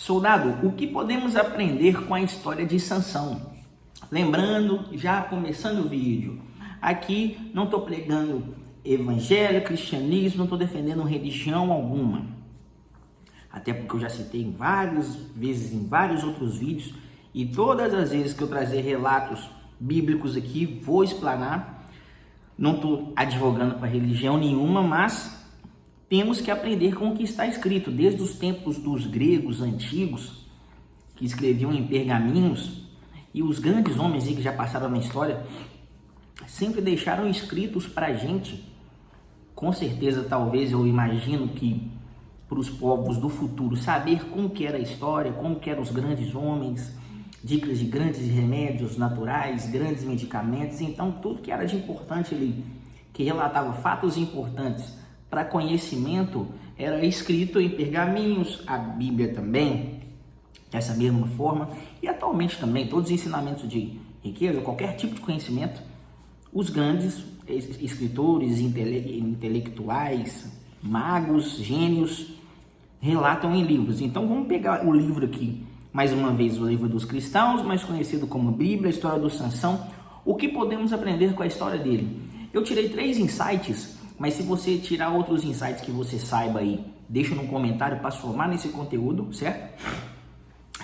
Soldado, o que podemos aprender com a história de Sansão? Lembrando, já começando o vídeo, aqui não estou pregando evangelho, cristianismo, não estou defendendo religião alguma. Até porque eu já citei várias vezes em vários outros vídeos, e todas as vezes que eu trazer relatos bíblicos aqui, vou explanar. Não estou advogando para religião nenhuma, mas temos que aprender com o que está escrito. Desde os tempos dos gregos antigos, que escreviam em pergaminhos, e os grandes homens que já passaram na história, sempre deixaram escritos para a gente. Com certeza, talvez, eu imagino que para os povos do futuro, saber como que era a história, como que eram os grandes homens, dicas de grandes remédios naturais, grandes medicamentos. Então, tudo que era de importante ali, que relatava fatos importantes para conhecimento, era escrito em pergaminhos. A Bíblia também, dessa mesma forma, e atualmente também, todos os ensinamentos de riqueza, qualquer tipo de conhecimento, os grandes escritores, intelectuais, magos, gênios, relatam em livros. Então vamos pegar o livro aqui, mais uma vez, o livro dos cristãos, mais conhecido como Bíblia, a história do Sansão. O que podemos aprender com a história dele? Eu tirei 3 insights, mas se você tirar outros insights que você saiba aí, deixa no comentário para somar nesse conteúdo, certo?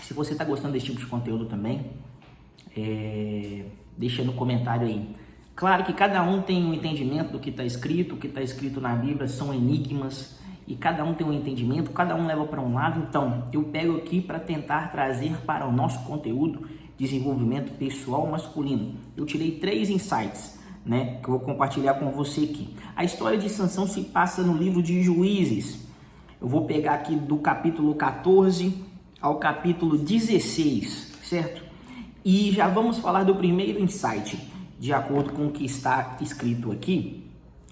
Se você está gostando desse tipo de conteúdo também, deixa no comentário aí. Claro que cada um tem um entendimento do que está escrito. O que está escrito na Bíblia são enigmas, e cada um tem um entendimento, cada um leva para um lado. Então, eu pego aqui para tentar trazer para o nosso conteúdo desenvolvimento pessoal masculino. Eu tirei 3 insights, né, que eu vou compartilhar com você aqui. A história de Sansão se passa no livro de Juízes. Eu vou pegar aqui do capítulo 14 ao capítulo 16, certo? E já vamos falar do primeiro insight, de acordo com o que está escrito aqui,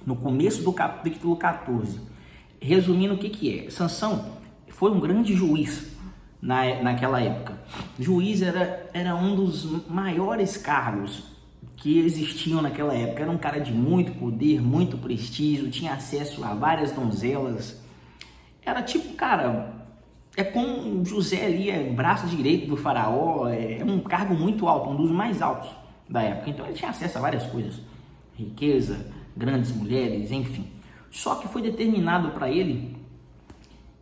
no começo do capítulo 14. Resumindo, o que é? Sansão foi um grande juiz naquela época. Juiz era um dos maiores cargos que existiam naquela época. Era um cara de muito poder, muito prestígio, tinha acesso a várias donzelas. Era tipo, cara, é como José ali, é braço direito do faraó, é um cargo muito alto, um dos mais altos da época. Então ele tinha acesso a várias coisas, riqueza, grandes mulheres, enfim. Só que foi determinado para ele,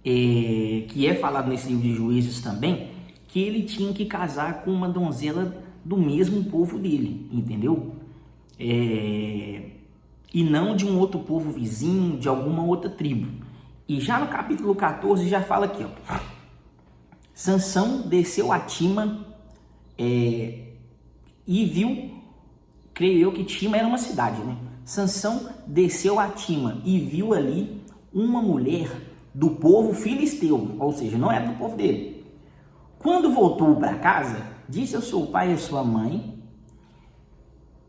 que é falado nesse livro de Juízes também, que ele tinha que casar com uma donzela do mesmo povo dele, entendeu? E não de um outro povo vizinho, de alguma outra tribo. E já no capítulo 14 já fala aqui, ó. Sansão desceu a Tima e viu, creio eu que Tima era uma cidade, né? Sansão desceu a Tima e viu ali uma mulher do povo filisteu, ou seja, não era do povo dele. Quando voltou para casa, disse ao seu pai e à sua mãe: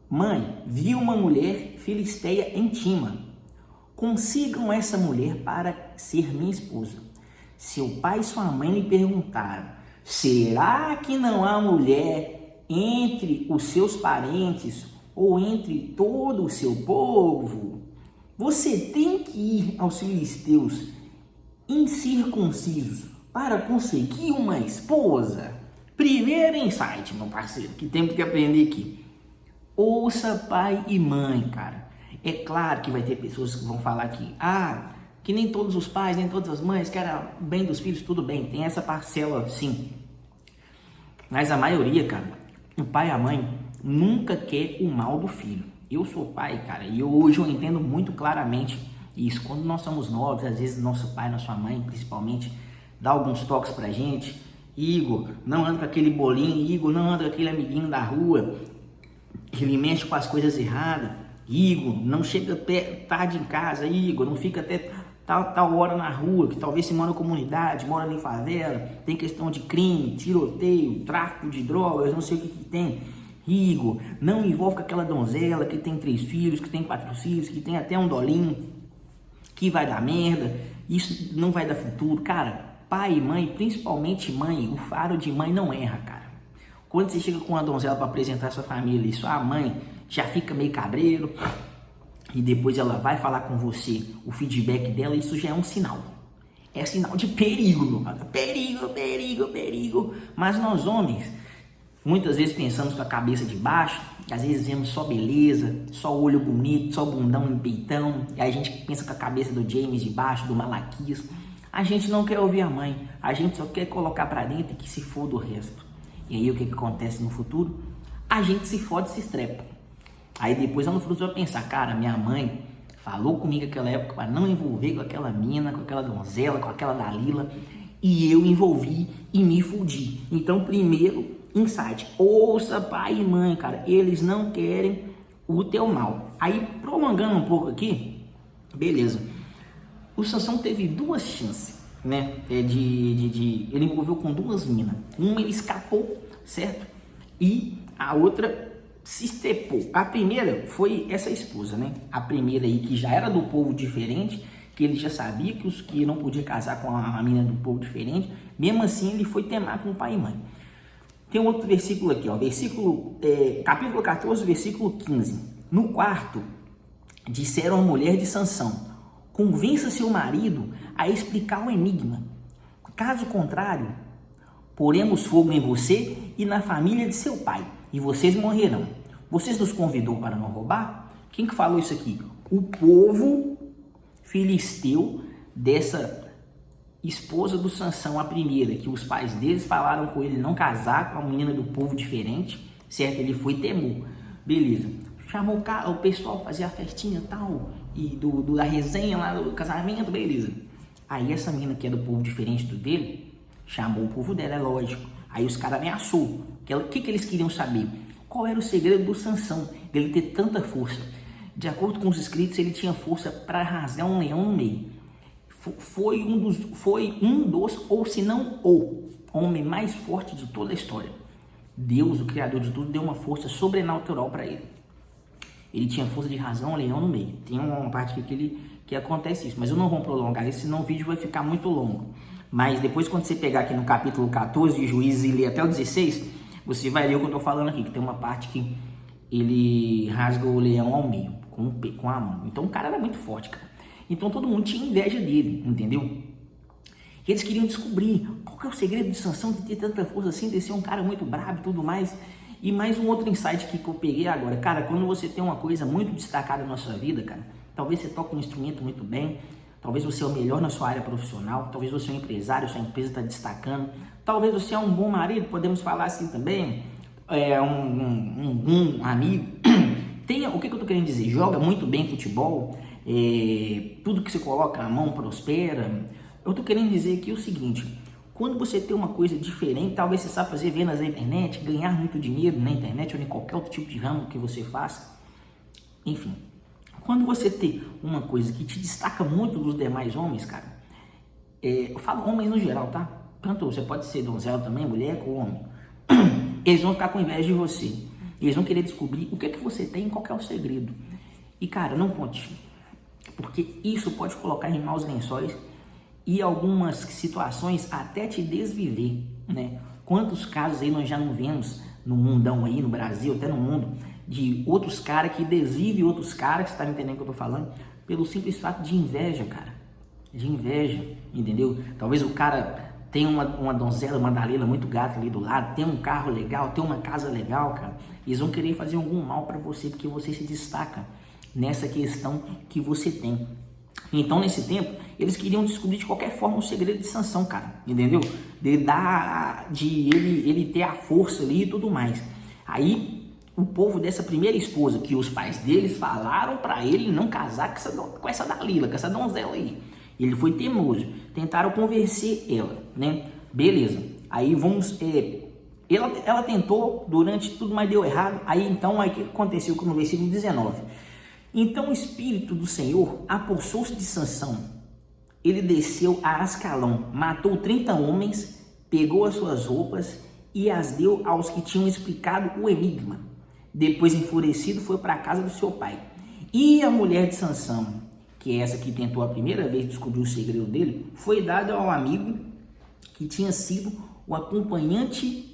Mãe, vi uma mulher filisteia em Tima. Consigam essa mulher para ser minha esposa. Seu pai e sua mãe lhe perguntaram: será que não há mulher entre os seus parentes ou entre todo o seu povo? Você tem que ir aos filisteus incircuncisos para conseguir uma esposa? Primeiro insight, meu parceiro, que temos que aprender aqui. Ouça pai e mãe, cara. É claro que vai ter pessoas que vão falar que nem todos os pais, nem todas as mães querem o bem dos filhos. Tudo bem, tem essa parcela sim. Mas a maioria, cara, o pai e a mãe nunca quer o mal do filho. Eu sou pai, cara, e hoje eu entendo muito claramente isso. Quando nós somos novos, às vezes nosso pai, nossa mãe, principalmente, dá alguns toques pra gente. Igor, não anda com aquele bolinho. Igor, não anda com aquele amiguinho da rua. Ele mexe com as coisas erradas. Igor, não chega tarde em casa. Igor, não fica até tal hora na rua, que talvez se mora na comunidade, mora em favela, tem questão de crime, tiroteio, tráfico de drogas, não sei o que tem. Igor, não envolve com aquela donzela que tem 3 filhos, que tem 4 filhos, que tem até um dolinho, que vai dar merda, isso não vai dar futuro. Cara, pai e mãe, principalmente mãe, o faro de mãe não erra, cara. Quando você chega com uma donzela para apresentar a sua família e sua mãe já fica meio cabreiro, e depois ela vai falar com você, o feedback dela, isso já é um sinal. é sinal de perigo, meu pai. Perigo, perigo, perigo. Mas nós homens, muitas vezes pensamos com a cabeça de baixo, às vezes vemos só beleza, só olho bonito, só bundão em peitão, e aí a gente pensa com a cabeça do James de baixo, do Malaquias. A gente não quer ouvir a mãe, a gente só quer colocar pra dentro e que se for do resto. E aí o que acontece no futuro? A gente se fode e se estrepa. Aí depois lá no futuro você vai pensar, cara, minha mãe falou comigo naquela época para não envolver com aquela mina, com aquela donzela, com aquela Dalila, e eu envolvi e me fudi. Então, primeiro insight, ouça pai e mãe, cara, eles não querem o teu mal. Aí, prolongando um pouco aqui, beleza, o Sansão teve duas chances, né, ele envolveu com duas minas, uma ele escapou, certo? E a outra se estepou. A primeira foi essa esposa, né? A primeira aí que já era do povo diferente, que ele já sabia que não podia casar com a menina do povo diferente, mesmo assim ele foi temar com o pai e mãe. Tem um outro versículo aqui, ó, capítulo 14, versículo 15. No quarto, disseram à mulher de Sansão, convença seu marido a explicar o enigma. Caso contrário, poremos fogo em você e na família de seu pai, e vocês morrerão. Vocês nos convidou para não roubar? Quem que falou isso aqui? O povo filisteu dessa esposa do Sansão, a primeira, que os pais deles falaram com ele não casar com a menina do povo diferente, certo? Ele foi e temou. Beleza. Chamou o pessoal, fazia a festinha e tal, e da resenha lá do casamento, beleza. Aí essa menina que é do povo diferente do dele, chamou o povo dela, é lógico. Aí os caras ameaçou. O que eles queriam saber? Qual era o segredo do Sansão, dele ter tanta força? De acordo com os escritos, ele tinha força para rasgar um leão no meio. Foi um dos, ou se não o homem mais forte de toda a história. Deus, o Criador de tudo, deu uma força sobrenatural para ele. Ele tinha força de rasgar um leão no meio. Tem uma parte que acontece isso, mas eu não vou prolongar isso, senão o vídeo vai ficar muito longo. Mas depois, quando você pegar aqui no capítulo 14 de Juízes e ler até o 16, você vai ler o que eu estou falando aqui, que tem uma parte que ele rasga o leão ao meio, com a mão. Então o cara era muito forte, cara. Então todo mundo tinha inveja dele, entendeu? E eles queriam descobrir qual que é o segredo de Sansão de ter tanta força assim, de ser um cara muito brabo e tudo mais. E mais um outro insight que eu peguei agora. Cara, quando você tem uma coisa muito destacada na sua vida, cara, talvez você toque um instrumento muito bem, talvez você é o melhor na sua área profissional, talvez você é um empresário, sua empresa está destacando, talvez você é um bom marido, podemos falar assim também, um amigo. O que eu tô querendo dizer? Joga muito bem futebol, tudo que você coloca a mão prospera. Eu tô querendo dizer aqui o seguinte, quando você tem uma coisa diferente, talvez você saiba fazer vendas na internet, ganhar muito dinheiro na internet ou em qualquer outro tipo de ramo que você faça, enfim. Quando você tem uma coisa que te destaca muito dos demais homens, cara, eu falo homens no geral, tá? Tanto você pode ser donzela também, mulher ou homem. Eles vão ficar com inveja de você. Eles vão querer descobrir o que é que você tem e qual que é o segredo. E cara, não conte, porque isso pode colocar em maus lençóis e algumas situações até te desviver, né? Quantos casos aí nós já não vemos no mundão aí, no Brasil, até no mundo, de outros caras que desvivem outros caras, você tá me entendendo o que eu tô falando? Pelo simples fato de inveja, cara. De inveja, entendeu? Talvez o cara tenha uma donzela, uma Dalila muito gata ali do lado, tem um carro legal, tem uma casa legal, cara. Eles vão querer fazer algum mal pra você, porque você se destaca nessa questão que você tem. Então, nesse tempo, eles queriam descobrir de qualquer forma o segredo de Sansão, cara, entendeu? De ele ter a força ali e tudo mais. Aí, o povo dessa primeira esposa, que os pais deles falaram pra ele não casar com essa Dalila, com essa donzela aí. Ele foi teimoso, tentaram convencer ela, né? Beleza, aí vamos... Ela tentou durante tudo, mas deu errado. Aí, então, o que aconteceu no versículo 19? Então o Espírito do Senhor apossou-se de Sansão. Ele desceu a Ascalão, matou 30 homens, pegou as suas roupas e as deu aos que tinham explicado o enigma. Depois, enfurecido, foi para a casa do seu pai. E a mulher de Sansão, que é essa que tentou a primeira vez descobrir o segredo dele, foi dada ao amigo que tinha sido o acompanhante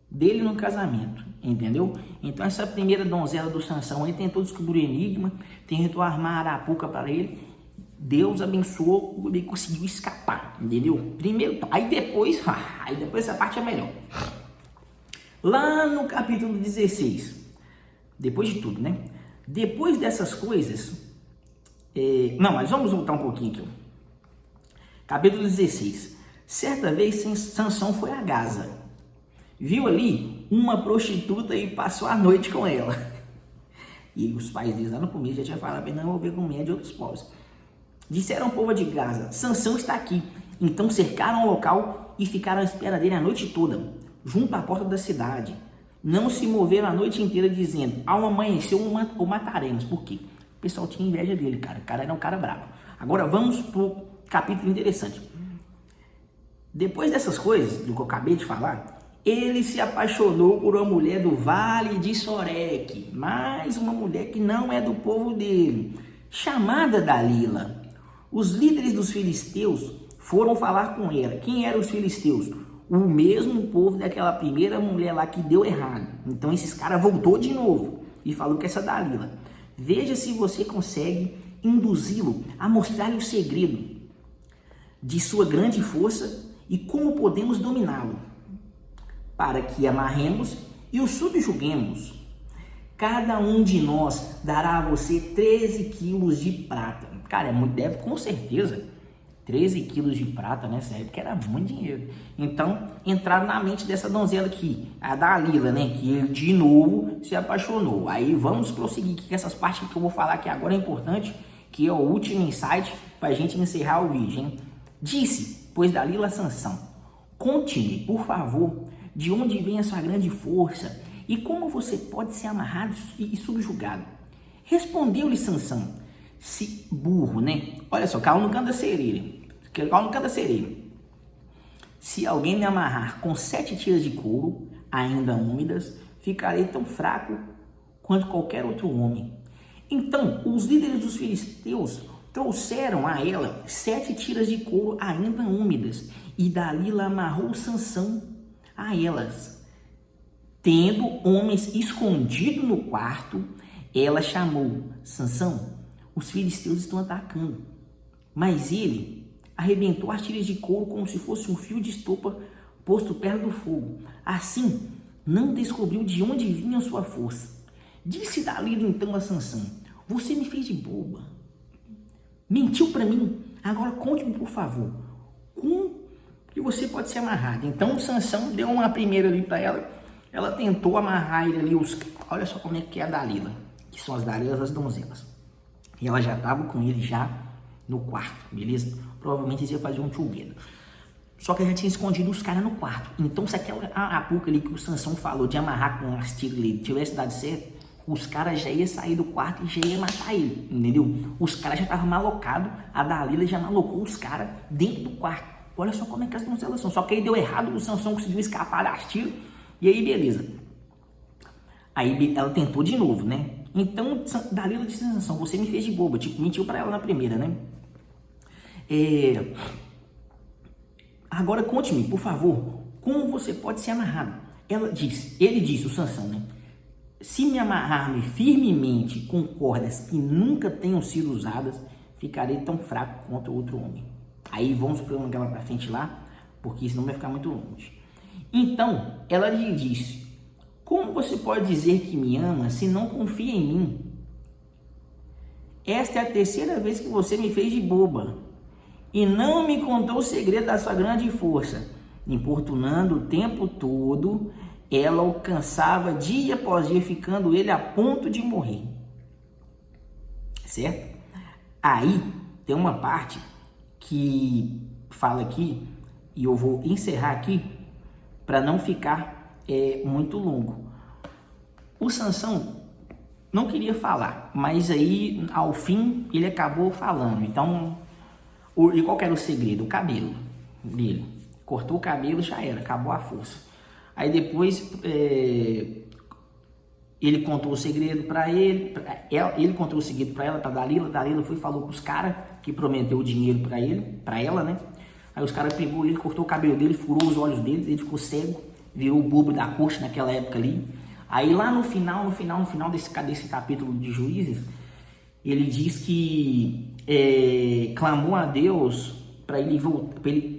dele no casamento, entendeu? Então essa primeira donzela do Sansão, ele tentou descobrir o enigma, tentou armar a arapuca para ele, Deus abençoou, ele conseguiu escapar, entendeu? Primeiro, aí depois essa parte é melhor. Lá no capítulo 16, depois de tudo, né? Depois dessas coisas, não, mas vamos voltar um pouquinho aqui. Capítulo 16. Certa vez Sansão foi a Gaza, viu ali uma prostituta e passou a noite com ela. E os pais deles lá no começo já tinham falado, não vou ver com mulher de outros povos. Disseram ao povo de Gaza, Sansão está aqui. Então cercaram o local e ficaram à espera dele a noite toda, junto à porta da cidade. Não se moveram a noite inteira dizendo, ao amanhecer o mataremos. Por quê? O pessoal tinha inveja dele, cara. O cara era um cara brabo. Agora vamos pro capítulo interessante. Depois dessas coisas, do que eu acabei de falar, ele se apaixonou por uma mulher do Vale de Soreque, mais uma mulher que não é do povo dele, chamada Dalila. Os líderes dos filisteus foram falar com ela. Quem eram os filisteus? O mesmo povo daquela primeira mulher lá que deu errado. Então esses caras voltou de novo e falou com essa Dalila. Veja se você consegue induzi-lo a mostrar-lhe o segredo de sua grande força e como podemos dominá-lo, para que amarremos e o subjuguemos. Cada um de nós dará a você 13 quilos de prata. Cara, deve com certeza 13 quilos de prata nessa época era muito dinheiro. Então entraram na mente dessa donzela aqui, a Dalila, né? Que ele de novo se apaixonou. Aí vamos prosseguir aqui, que essas partes que eu vou falar aqui agora é importante, que é o último insight para a gente encerrar o vídeo, hein? Disse, pois Dalila a Sansão, conte-me, por favor, de onde vem a sua grande força e como você pode ser amarrado e subjugado. Respondeu-lhe Sansão, se burro, né? Olha só, caiu no canto da sereia. Caiu no canto da sereia. Se alguém me amarrar com 7 tiras de couro, ainda úmidas, ficarei tão fraco quanto qualquer outro homem. Então, os líderes dos filisteus trouxeram a ela 7 tiras de couro ainda úmidas, e Dalila amarrou Sansão a elas. Tendo homens escondidos no quarto, ela chamou, Sansão, os filisteus estão atacando. Mas ele arrebentou as tiras de couro como se fosse um fio de estopa posto perto do fogo. Assim, não descobriu de onde vinha sua força. Disse Dalila então a Sansão, você me fez de boba. Mentiu para mim. Agora conte-me, por favor, como que você pode ser amarrado. Então Sansão deu uma primeira ali para ela. Ela tentou amarrar ele ali. Olha só como é que é a Dalila, que são as Dalilas, as donzelas. E ela já estava com ele já no quarto, beleza? Provavelmente eles iam fazer um together. Só que ela já tinha escondido os caras no quarto. Então se aquela apuca ali que o Sansão falou de amarrar com as tiras ali tivesse dado certo, os caras já iam sair do quarto e já iam matar ele, entendeu? Os caras já estavam malocados, a Dalila já malocou os caras dentro do quarto. Olha só como é que as donzelas são. Só que aí deu errado, o Sansão conseguiu escapar das tiras, e aí beleza. Aí ela tentou de novo, né? Então Dalila disse a Sansão, você me fez de boba, tipo, mentiu pra ela na primeira, né? Agora conte-me, por favor, como você pode ser amarrado. Ele disse, o Sansão, né? Se me amarrar-me firmemente com cordas que nunca tenham sido usadas, ficarei tão fraco quanto outro homem. Aí vamos prolongar lá pra frente lá, porque senão vai ficar muito longe. Então, ela lhe disse, como você pode dizer que me ama se não confia em mim? Esta é a 3ª vez que você me fez de boba e não me contou o segredo da sua grande força. Importunando o tempo todo, ela alcançava dia após dia, ficando ele a ponto de morrer. Certo? Aí tem uma parte que fala aqui, e eu vou encerrar aqui para não ficar muito longo. O Sansão não queria falar, mas aí ao fim ele acabou falando. Então, e qual que era o segredo? O cabelo dele. Cortou o cabelo, já era, acabou a força. Aí depois ele contou o segredo para ele contou o segredo para ela, para Dalila. Dalila foi e falou com os caras que prometeu o dinheiro para ela, né? Aí os caras pegou ele, cortou o cabelo dele, furou os olhos dele, ele ficou cego, virou o bobo da corte naquela época ali. Aí lá no final desse capítulo de Juízes, ele diz que clamou a Deus para ele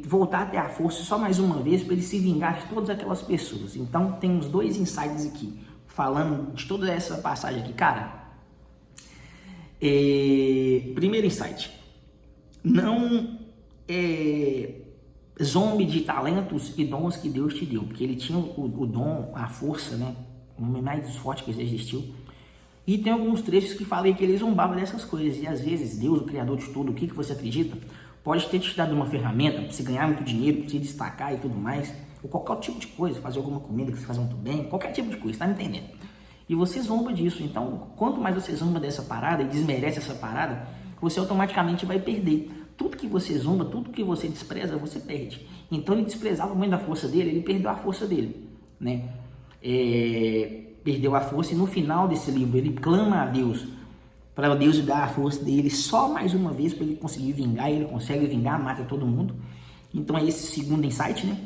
voltar a ter a força só mais uma vez, para ele se vingar de todas aquelas pessoas. Então temos dois insights aqui, falando de toda essa passagem aqui. Cara, primeiro insight, não zombe de talentos e dons que Deus te deu, porque ele tinha o dom, a força, né, o homem mais forte que existiu. E tem alguns trechos que falei que ele zombava dessas coisas, e às vezes Deus, o Criador de tudo, o que você acredita, pode ter te dado uma ferramenta para você ganhar muito dinheiro, para você destacar e tudo mais, ou qualquer tipo de coisa, fazer alguma comida que você faz muito bem, qualquer tipo de coisa, tá me entendendo? E você zomba disso. Então, quanto mais você zomba dessa parada e desmerece essa parada, você automaticamente vai perder. Tudo que você zomba, tudo que você despreza, você perde. Então ele desprezava muito da força dele, ele perdeu a força dele, né? Perdeu a força, e no final desse livro ele clama a Deus para Deus dar a força dele só mais uma vez para ele conseguir vingar. E ele consegue vingar, mata todo mundo. Então é esse segundo insight, né?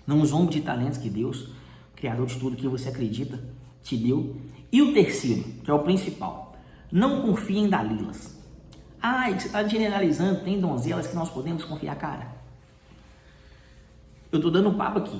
Não zombe de talentos que Deus, Criador de tudo que você acredita, te deu. E o terceiro, que é o principal, não confie em Dalilas. Você está generalizando, tem donzelas que nós podemos confiar, cara. Eu tô dando papo aqui.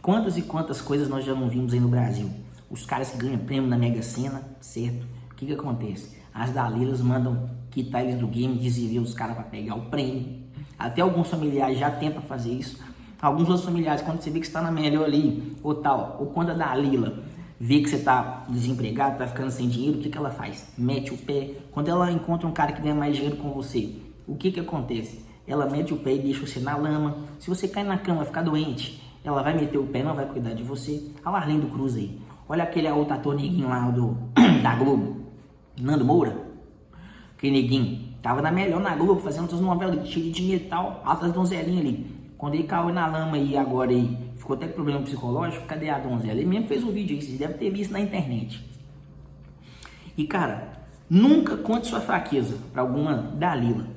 Quantas e quantas coisas nós já não vimos aí no Brasil? Os caras que ganham prêmio na Mega Sena, certo? O que acontece? As Dalilas mandam quitar eles do game, desviar os caras para pegar o prêmio. Até alguns familiares já tentam fazer isso. Alguns outros familiares, quando você vê que você está na melhor ali, ou tal, ou quando a Dalila vê que você está desempregado, está ficando sem dinheiro, o que ela faz? Mete o pé. Quando ela encontra um cara que ganha mais dinheiro com você, o que acontece? Ela mete o pé e deixa você na lama. Se você cair na cama e ficar doente, ela vai meter o pé, não vai cuidar de você. Olha o Arlindo Cruz aí. Olha aquele outro ator neguinho lá da Globo, Nando Moura. Aquele neguinho tava na melhor na Globo, fazendo outras novelas, cheio de dinheiro e tal, altas donzelinhas ali. Quando ele caiu na lama e agora aí ficou até com problema psicológico, cadê a donzela? Ele mesmo fez um vídeo aí, vocês devem ter visto na internet. E cara, nunca conte sua fraqueza para alguma Dalila.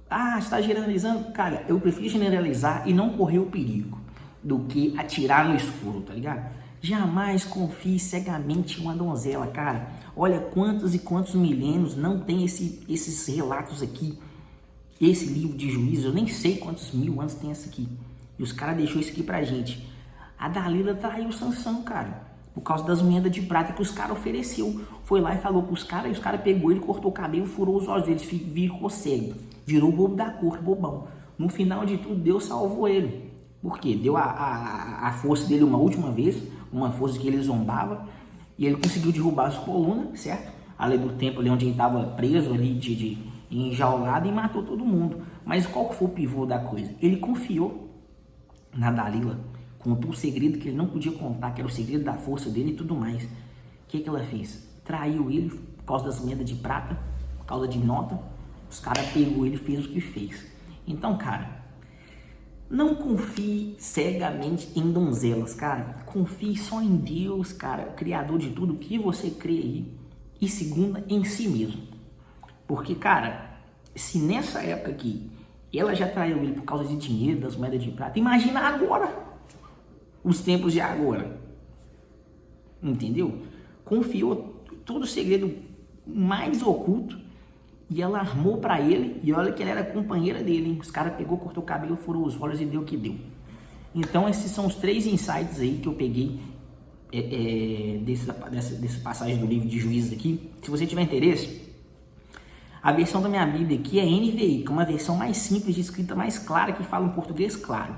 Você está generalizando? Cara, eu prefiro generalizar e não correr o perigo do que atirar no escuro, tá ligado? Jamais confie cegamente em uma donzela, cara. Olha quantos e quantos milênios não tem esses relatos aqui. Esse livro de Juízes, eu nem sei quantos mil anos tem esse aqui. E os caras deixou isso aqui pra gente. A Dalila traiu o Sansão, cara, por causa das moedas de prata que os caras ofereceu. Foi lá e falou pros caras, e os caras pegou ele, cortou o cabelo, furou os olhos deles, ficou cego. Virou bobo da cor, bobão. No final de tudo, Deus salvou ele. Por quê? Deu a força dele uma última vez, uma força que ele zombava, e ele conseguiu derrubar as colunas, certo? Além do tempo ali onde ele estava preso ali, enjaulado, e matou todo mundo. Mas qual que foi o pivô da coisa? Ele confiou na Dalila, contou o segredo que ele não podia contar, que era o segredo da força dele e tudo mais. O que ela fez? Traiu ele por causa das moedas de prata, por causa de nota. Os caras pegou ele e fez o que fez. Então, cara, não confie cegamente em donzelas, cara. Confie só em Deus, cara, o Criador de tudo que você crê aí. E segunda, em si mesmo. Porque, cara, se nessa época aqui ela já traiu ele por causa de dinheiro, das moedas de prata, imagina agora, os tempos de agora. Entendeu? Confiou todo o segredo mais oculto e ela armou pra ele, e olha que ela era companheira dele, hein? Os caras pegou, cortou o cabelo, furou os olhos e deu o que deu. Então esses são os 3 insights aí que eu peguei dessa passagem do livro de Juízes aqui. Se você tiver interesse, a versão da minha Bíblia aqui é NVI, que é uma versão mais simples, de escrita mais clara, que fala um português claro.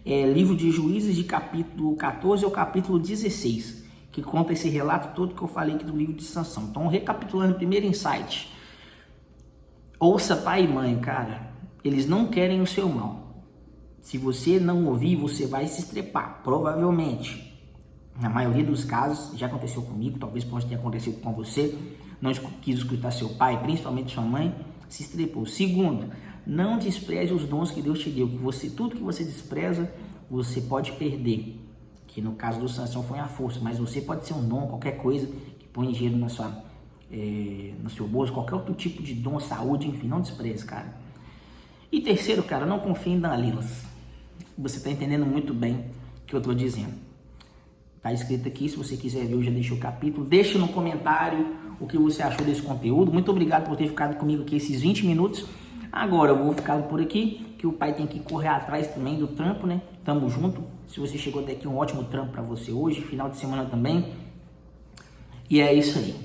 Livro de Juízes, de capítulo 14 ao capítulo 16, que conta esse relato todo que eu falei aqui do livro de Sansão. Então, recapitulando o primeiro insight. Ouça pai e mãe, cara, eles não querem o seu mal. Se você não ouvir, você vai se estrepar, provavelmente. Na maioria dos casos, já aconteceu comigo, talvez possa ter acontecido com você, não quis escutar seu pai, principalmente sua mãe, se estrepou. Segundo, não despreze os dons que Deus te deu, tudo que você despreza, você pode perder. Que no caso do Sansão foi a força, mas você pode ser um dom, qualquer coisa que põe dinheiro no seu bolso, qualquer outro tipo de dom, saúde, enfim, não despreze, cara. E terceiro, cara, não confie em Dalilas. Você tá entendendo muito bem o que eu tô dizendo. Tá escrito aqui, se você quiser ver, eu já deixei o capítulo. Deixa no comentário o que você achou desse conteúdo. Muito obrigado por ter ficado comigo aqui esses 20 minutos. Agora eu vou ficando por aqui, que o pai tem que correr atrás também do trampo, né? Tamo junto. Se você chegou até aqui, um ótimo trampo para você hoje, final de semana também. E é isso aí.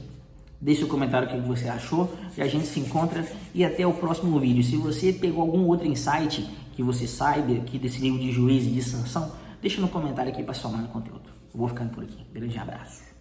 Deixa o comentário o que você achou e a gente se encontra e até o próximo vídeo. Se você pegou algum outro insight que você saiba aqui desse livro de Juízes e de Sansão, deixa no comentário aqui para somar no conteúdo. Eu vou ficando por aqui. Grande abraço.